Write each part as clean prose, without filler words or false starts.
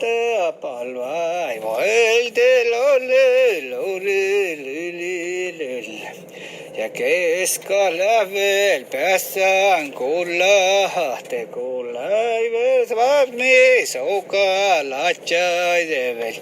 pohta palvai voilte lolle lolle lille. Ja keskellä veel päässään kullahte kullaives vapni souka latjaidevel.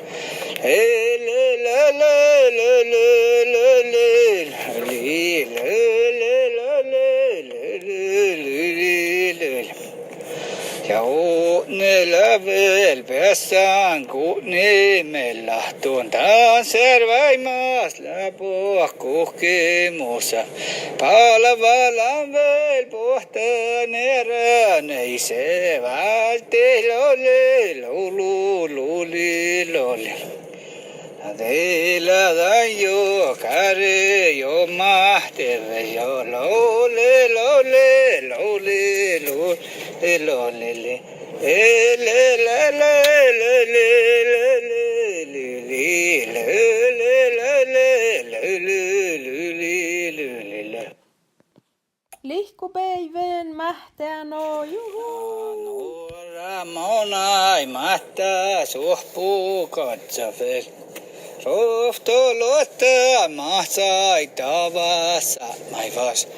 Ja uutnella veel päässään kuutnimella tuntaan servaimas läpoa kuhkimussa. Palavalan veel pohtaan erään, ei se vältti lolle lulu luli loli. Teillä tämän jo kärre jo mahteve jo lolle lolle lolle lolle lolle. Lihkupäivän mähtään on juhu. Nuora monai mahtaa suhpuu katsafel. Rohtolotta mahtsai tavassa maivas.